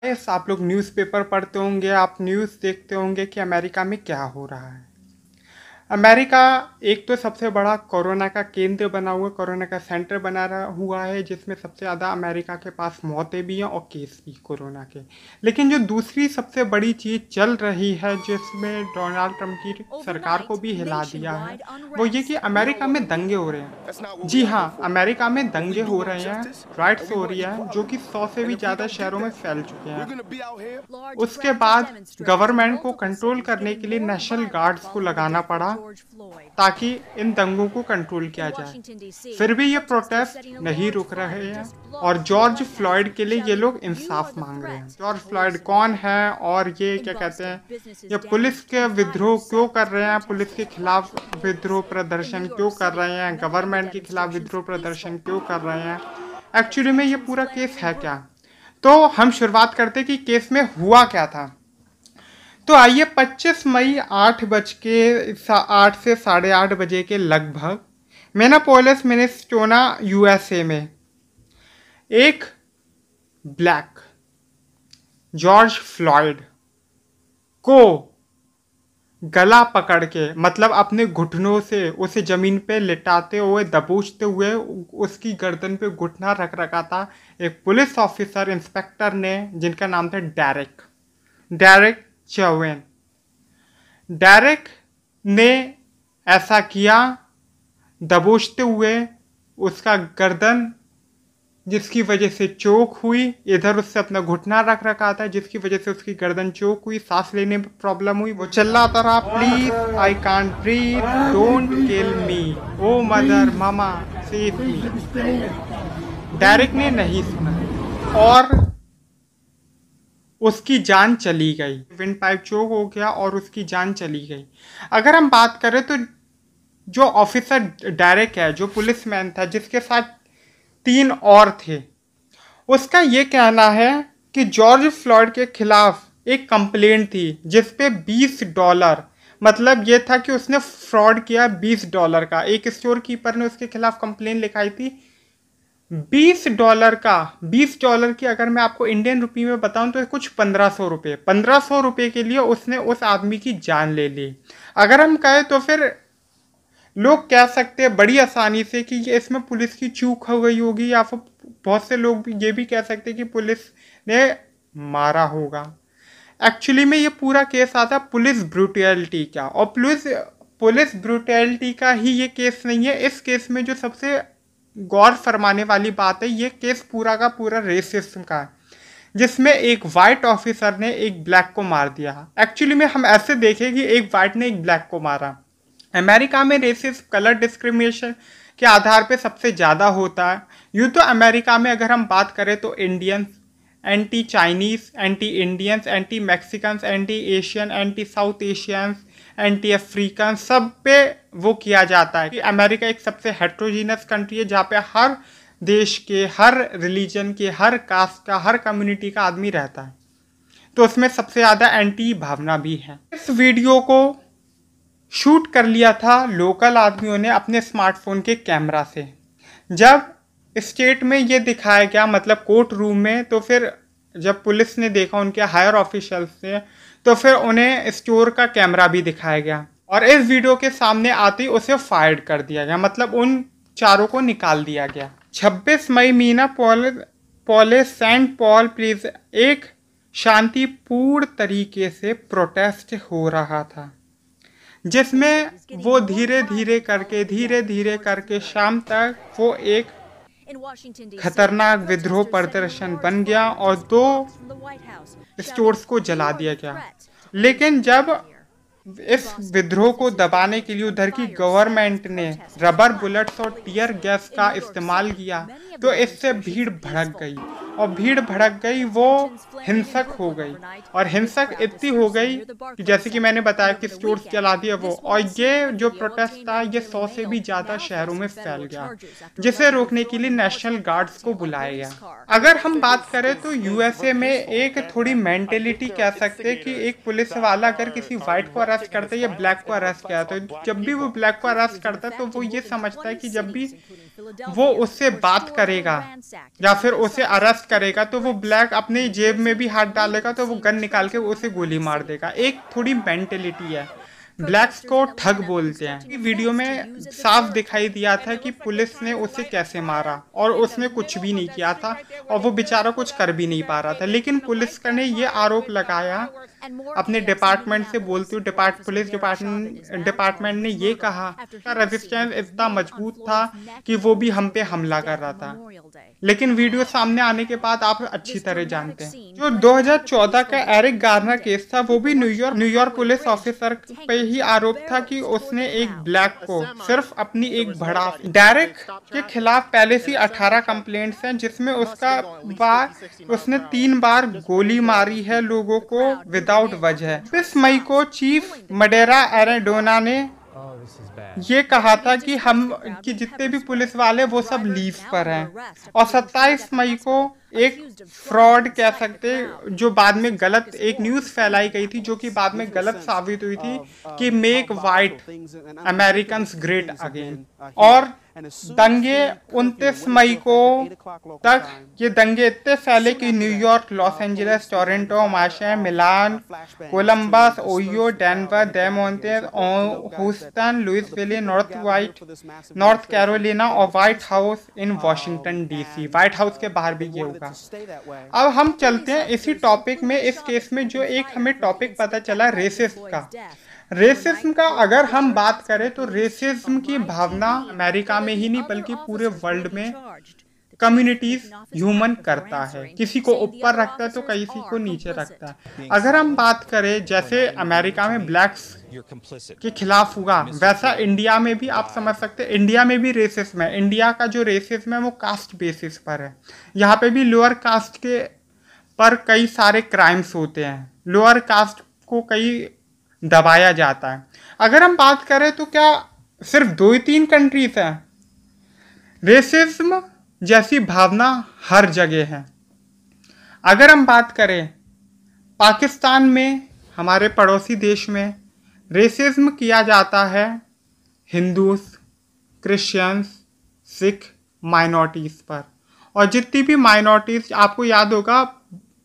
Yes, आप लोग newspaper पढ़ते होंगे, आप न्यूज़ देखते होंगे कि अमेरिका में क्या हो रहा है। अमेरिका एक तो सबसे बड़ा कोरोना का केंद्र बना हुआ, कोरोना का सेंटर बना रहा हुआ है, जिसमें सबसे ज़्यादा अमेरिका के पास मौतें भी हैं और केस भी कोरोना के। लेकिन जो दूसरी सबसे बड़ी चीज़ चल रही है, जिसमें डोनाल्ड ट्रंप की सरकार को भी हिला दिया है, वो ये कि अमेरिका में दंगे हो रहे हैं। जी हाँ, अमेरिका में दंगे हो रहे हैं, राइट्स हो रही है, जो कि 100 से भी ज़्यादा शहरों में फैल चुके हैं। उसके बाद गवर्नमेंट को कंट्रोल करने के लिए नेशनल गार्ड्स को लगाना पड़ा ताकि इन दंगों को कंट्रोल किया जाए। फिर भी ये प्रोटेस्ट नहीं रुक रहे हैं और जॉर्ज फ्लॉयड के लिए ये लोग इंसाफ मांग रहे हैं। जॉर्ज फ्लॉयड कौन है और ये क्या कहते हैं, ये पुलिस के विद्रोह क्यों कर रहे हैं, पुलिस के खिलाफ विद्रोह प्रदर्शन क्यों कर रहे हैं, गवर्नमेंट के खिलाफ विद्रोह प्रदर्शन क्यों कर रहे हैं, एक्चुअली में ये पूरा केस है क्या। तो हम शुरुआत करते कि केस में हुआ क्या था। तो आइए 25 मई 8 से 8:30 बजे के लगभग मिनेपोलिस मिनेसोटा यूएसए में एक ब्लैक जॉर्ज फ्लॉयड को गला पकड़ के, मतलब अपने घुटनों से उसे जमीन पे लिटाते हुए, दबोचते हुए उसकी गर्दन पे घुटना रख रखा था एक पुलिस ऑफिसर, इंस्पेक्टर ने, जिनका नाम था डेरेक चवेन। डेरेक ने ऐसा किया, दबोचते हुए उसका गर्दन, जिसकी वजह से चोक हुई, इधर उससे अपना घुटना रख रखा था जिसकी वजह से उसकी गर्दन चोक हुई, सांस लेने में प्रॉब्लम हुई। वो चिल्लाता रहा, please I can't breathe, don't kill me, oh mother mama save me. Derek ने नहीं सुना और उसकी जान चली गई। विंड पाइप चोक हो गया और उसकी जान चली गई। अगर हम बात करें तो जो ऑफिसर डेरेक है, जो पुलिसमैन था जिसके साथ 3 और थे, उसका ये कहना है कि जॉर्ज फ्लॉयड के खिलाफ एक कंप्लेंट थी जिसपे $20, मतलब ये था कि उसने फ्रॉड किया $20 का। एक स्टोर कीपर ने उसके खिलाफ कंप्लेंट लिखाई थी $20 का। $20 की अगर मैं आपको इंडियन रुपी में बताऊं तो कुछ 1500 रुपये। 1500 रुपये के लिए उसने उस आदमी की जान ले ली। अगर हम कहें तो फिर लोग कह सकते हैं बड़ी आसानी से कि ये इसमें पुलिस की चूक हो गई होगी, या फिर बहुत से लोग ये भी कह सकते हैं कि पुलिस ने मारा होगा। एक्चुअली में ये पूरा केस आता पुलिस ब्रूटैलिटी का, और पुलिस ब्रूटैलिटी का ही ये केस नहीं है। इस केस में जो सबसे गौर फरमाने वाली बात है, ये केस पूरा का पूरा रेसिज्म का है, जिसमें एक वाइट ऑफिसर ने एक ब्लैक को मार दिया। एक्चुअली में हम ऐसे देखें कि एक वाइट ने एक ब्लैक को मारा। अमेरिका में रेसिज्म, कलर डिस्क्रिमिनेशन के आधार पे सबसे ज़्यादा होता है। यूँ तो अमेरिका में अगर हम बात करें तो Indians anti Chinese, anti Indians, anti Mexicans, anti Asian, anti south Asians, anti African, सब पे वो किया जाता है कि अमेरिका एक सबसे हेट्रोजीनस कंट्री है, जहाँ पे हर देश के, हर रिलीजन के, हर कास्ट का, हर कम्युनिटी का आदमी रहता है। तो उसमें सबसे ज़्यादा एंटी भावना भी है। इस वीडियो को शूट कर लिया था लोकल आदमियों ने अपने स्मार्टफोन के कैमरा से। जब स्टेट में ये दिखाया गया, मतलब कोर्ट रूम में, तो फिर जब पुलिस ने देखा, उनके हायर ऑफिशियल्स ने, तो फिर उन्हें स्टोर का कैमरा भी दिखाया गया और इस वीडियो के सामने आते ही उसे फायर कर दिया गया, मतलब उन चारों को निकाल दिया गया। 26 मई मिनेपोलिस सेंट पॉल प्लीज एक शांतिपूर्ण तरीके से प्रोटेस्ट हो रहा था, जिसमें वो धीरे धीरे करके शाम तक वो एक खतरनाक विद्रोह प्रदर्शन बन गया और 2 स्टोर्स को जला दिया गया। लेकिन जब इस विद्रोह को दबाने के लिए उधर की गवर्नमेंट ने रबर बुलेट्स और टीयर गैस का इस्तेमाल किया, तो इससे भीड़ भड़क गई और भीड़ भड़क गई, वो हिंसक हो गई और हिंसक इतनी हो गई कि जैसे कि मैंने बताया कि स्टोर्स जला दिए वो। और ये जो प्रोटेस्ट था, ये 100 से भी ज़्यादा शहरों में फैल गया, जिसे रोकने के लिए नेशनल गार्ड्स को बुलाया गया। अगर हम बात करें तो यूएसए में एक थोड़ी मेंटेलिटी कह सकते हैं कि एक पुलिस वाला अगर किसी वाइट को अरेस्ट करता है या ब्लैक को अरेस्ट किया, तो जब भी वो ब्लैक को अरेस्ट करता है तो वो ये समझता है कि जब भी वो उससे बात करेगा या फिर उसे अरेस्ट करेगा तो वो ब्लैक अपने जेब में भी हाथ डालेगा तो वो गन निकाल के उसे गोली मार देगा। एक थोड़ी मेंटेलिटी है। ब्लैक्स को ठग बोलते हैं। वीडियो में साफ दिखाई दिया था कि पुलिस ने उसे कैसे मारा और उसने कुछ भी नहीं किया था और वो बेचारा कुछ कर भी नहीं पा रहा था, लेकिन पुलिस ने ये आरोप लगाया अपने डिपार्टमेंट से बोलती हूँ, पुलिस डिपार्टमेंट ने ये कहा रेजिस्टेंस इतना मजबूत था कि वो भी हम पे हमला कर रहा था। लेकिन वीडियो सामने आने के बाद आप अच्छी तरह जानते हैं जो 2014 का एरिक गार्नर केस था, वो भी न्यूयॉर्क पुलिस ऑफिसर पे ही आरोप था कि उसने एक ब्लैक को सिर्फ अपनी एक भड़ास। डेरेक के खिलाफ पहले से 18 कंप्लेंट्स हैं जिसमें उसने 3 बार गोली मारी है लोगों को विदाउट वजह। 20 मई को चीफ मडेरा एरेडोना ने ये कहा था कि जितने भी पुलिस वाले वो सब लीव पर हैं और 27 मई को एक फ्रॉड कह सकते जो बाद में गलत एक न्यूज़ फैलाई गई थी जो कि बाद में गलत साबित हुई थी कि make white American great again. और दंगे 29 मई को तक ये दंगे इतने फैले कि न्यूयॉर्क, लॉस एंजलिस, टोरंटो, मार्शे, मिलान, कोलंबस, ओहियो, डेनवर, दे मोंटेज, ह्यूस्टन, लुइसविले, नॉर्थ कैरोलिना और White House in Washington DC. White House के बाहर भी ये होगा। अब हम चलते हैं इसी टॉपिक में। इस केस में जो एक हमें टॉपिक पता चला रेसिज्म का। रेसिज्म का अगर हम बात करें तो रेसिज्म की भावना अमेरिका में ही नहीं बल्कि पूरे वर्ल्ड में कम्युनिटीज ह्यूमन करता है। किसी को ऊपर रखता है तो किसी को नीचे रखता है। अगर हम बात करें जैसे अमेरिका में ब्लैक्स के खिलाफ हुआ वैसा इंडिया में भी आप समझ सकते हैं। इंडिया में भी रेसिज्म है। इंडिया का जो रेसिज्म है वो कास्ट बेसिस पर है। यहाँ पे भी लोअर कास्ट के पर कई सारे क्राइम्स होते हैं। लोअर कास्ट को कई दबाया जाता है। अगर हम बात करें तो क्या सिर्फ 2-3 कंट्रीज हैं? रेसिज्म जैसी भावना हर जगह है। अगर हम बात करें पाकिस्तान में, हमारे पड़ोसी देश में रेसिज्म किया जाता है हिंदूज, क्रिश्चियंस, सिख, माइनॉरिटीज़ पर। और जितनी भी माइनॉरिटीज़ आपको याद होगा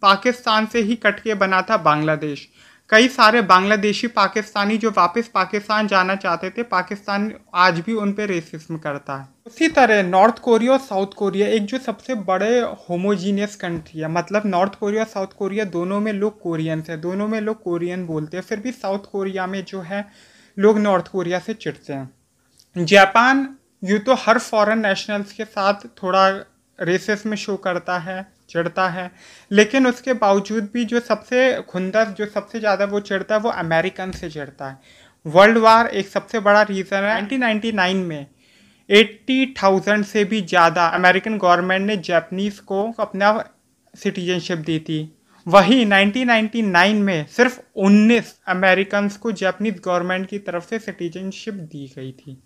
पाकिस्तान से ही कट के बना था बांग्लादेश। कई सारे बांग्लादेशी पाकिस्तानी जो वापस पाकिस्तान जाना चाहते थे, पाकिस्तान आज भी उन पे रेसिज्म करता है। उसी तरह नॉर्थ कोरिया और साउथ कोरिया एक जो सबसे बड़े होमोजीनियस कंट्री है। मतलब नॉर्थ कोरिया और साउथ कोरिया दोनों में लोग कोरियंस हैं, दोनों में लोग कोरियन बोलते हैं। फिर भी साउथ कोरिया में जो है लोग नॉर्थ कोरिया से चिढ़ते हैं। जापान यूँ तो हर फॉरेन नेशनल्स के साथ थोड़ा रेसिज्म शो करता है, चिढ़ता है, लेकिन उसके बावजूद भी जो सबसे खुंदस जो सबसे ज़्यादा वो चिढ़ता है वो अमेरिकन से चिढ़ता है। वर्ल्ड वार एक सबसे बड़ा रीज़न है। 1999 में 80,000 से भी ज़्यादा अमेरिकन गवर्नमेंट ने जापानीज़ को अपना सिटीजनशिप दी थी। वहीं 1999 में सिर्फ 19 अमेरिकन को जापानीज़ गवर्नमेंट की तरफ से सिटीजनशिप दी गई थी।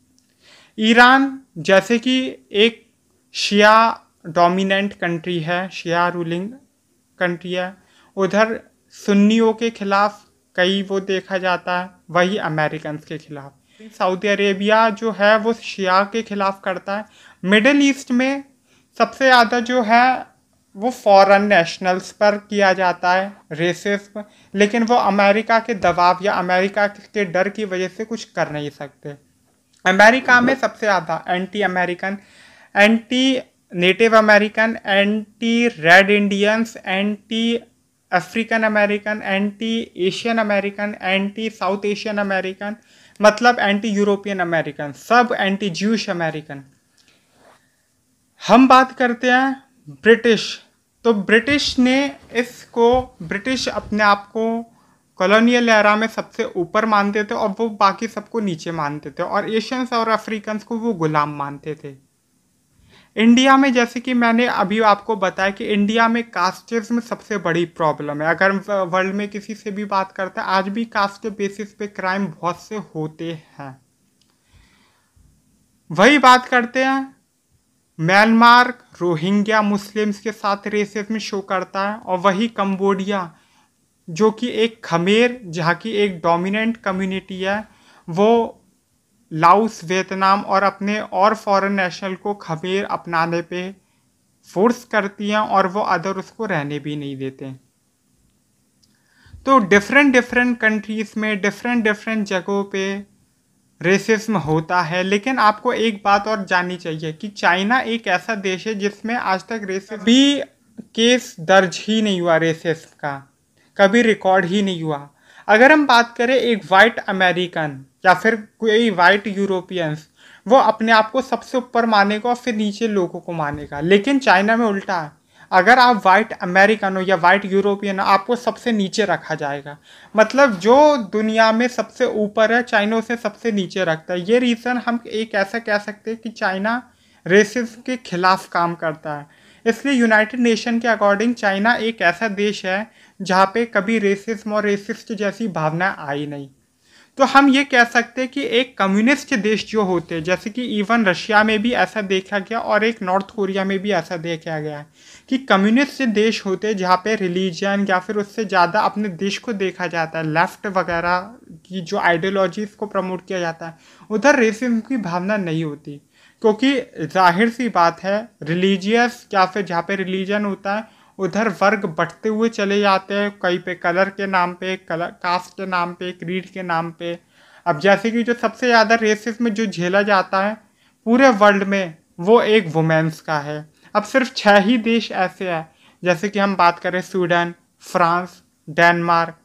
ईरान जैसे कि एक शिया डोमिनेंट कंट्री है, शिया रूलिंग कंट्री है, उधर सुन्नियों के खिलाफ कई वो देखा जाता है, वही अमेरिकन के खिलाफ। सऊदी अरेबिया जो है वो शिया के खिलाफ करता है। मिडिल ईस्ट में सबसे ज़्यादा जो है वो फॉरेन नेशनल्स पर किया जाता है रेसिज्म, लेकिन वो अमेरिका के दबाव या अमेरिका के डर की वजह से कुछ कर नहीं सकते। अमेरिका में सबसे ज़्यादा anti American, anti native American, anti red Indians, anti African American, anti Asian American, anti south Asian American, मतलब एंटी यूरोपियन अमेरिकन, सब एंटी ज्यूश अमेरिकन। हम बात करते हैं ब्रिटिश। तो ब्रिटिश ने ब्रिटिश अपने आप को कॉलोनियल एरा में सबसे ऊपर मानते थे और वो बाकी सबको नीचे मानते थे, और एशियंस और अफ्रीकन्स को वो गुलाम मानते थे। इंडिया में जैसे कि मैंने अभी आपको बताया कि इंडिया में कास्टिज्म सबसे बड़ी प्रॉब्लम है। अगर वर्ल्ड में किसी से भी बात करते हैं आज भी कास्ट बेसिस पे क्राइम बहुत से होते हैं। वही बात करते हैं म्यांमार रोहिंग्या मुस्लिम्स के साथ रेसिज्म शो करता है, और वही कंबोडिया जो कि एक खमेर जहाँ की एक डोमिनेंट कम्युनिटी है वो लाओस, वियतनाम और अपने और फॉरेन नेशनल को खमेर अपनाने पे फोर्स करती हैं और वो अदर उसको रहने भी नहीं देते। तो डिफरेंट डिफरेंट कंट्रीज़ में डिफरेंट डिफरेंट जगहों पे रेसिज्म होता है, लेकिन आपको एक बात और जाननी चाहिए कि चाइना एक ऐसा देश है जिसमें आज तक रेसिज्म भी केस दर्ज ही नहीं हुआ, रेसिज्म का कभी रिकॉर्ड ही नहीं हुआ। अगर हम बात करें एक वाइट अमेरिकन या फिर कोई वाइट यूरोपियंस, वो अपने आप को सबसे ऊपर मानेगा और फिर नीचे लोगों को मानेगा, लेकिन चाइना में उल्टा है। अगर आप वाइट अमेरिकन हो या वाइट यूरोपियन हो, आपको सबसे नीचे रखा जाएगा। मतलब जो दुनिया में सबसे ऊपर है, चाइना उसे सबसे नीचे रखता है। ये रीज़न हम एक ऐसा कह सकते हैं कि चाइना रेसिज्म के खिलाफ काम करता है। इसलिए यूनाइटेड नेशन के अकॉर्डिंग चाइना एक ऐसा देश है जहाँ पे कभी रेसिज्म और रेसिस्ट जैसी भावना आई नहीं। तो हम ये कह सकते हैं कि एक कम्युनिस्ट देश जो होते हैं, जैसे कि इवन रशिया में भी ऐसा देखा गया और एक नॉर्थ कोरिया में भी ऐसा देखा गया है कि कम्युनिस्ट देश होते हैं जहाँ पे रिलीजन या फिर उससे ज़्यादा अपने देश को देखा जाता है, लेफ्ट वगैरह की जो आइडियोलॉजीज़ को प्रमोट किया जाता है, उधर रेसिज्म की भावना नहीं होती। क्योंकि जाहिर सी बात है, रिलीजियस या फिर जहाँ पे रिलीजन होता है उधर वर्ग बढ़ते हुए चले जाते हैं, कहीं पे कलर के नाम पे, कलर कास्ट के नाम पे, क्रीड के नाम पे। अब जैसे कि जो सबसे ज़्यादा रेसिज्म जो झेला जाता है पूरे वर्ल्ड में, वो एक वुमेन्स का है। अब सिर्फ 6 ही देश ऐसे हैं, जैसे कि हम बात करें स्वीडन, फ्रांस, डेनमार्क,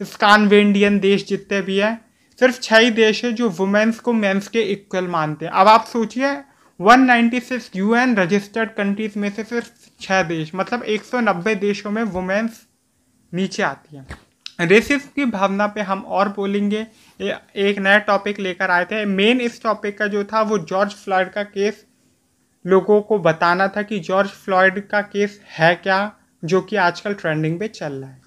स्कैंडिनेवियन देश जितने भी हैं, सिर्फ 6 ही देश है जो वुमेन्स को मेंस के इक्वल मानते हैं। अब आप सोचिए 196 यूएन रजिस्टर्ड कंट्रीज में से सिर्फ 6 देश, मतलब 190 देशों में वुमेन्स नीचे आती हैं। रेसिज्म की भावना पे हम और बोलेंगे। एक नया टॉपिक लेकर आए थे। मेन इस टॉपिक का जो था वो जॉर्ज फ्लॉयड का केस लोगों को बताना था कि जॉर्ज फ्लॉयड का केस है क्या, जो कि आजकल ट्रेंडिंग पे चल रहा है।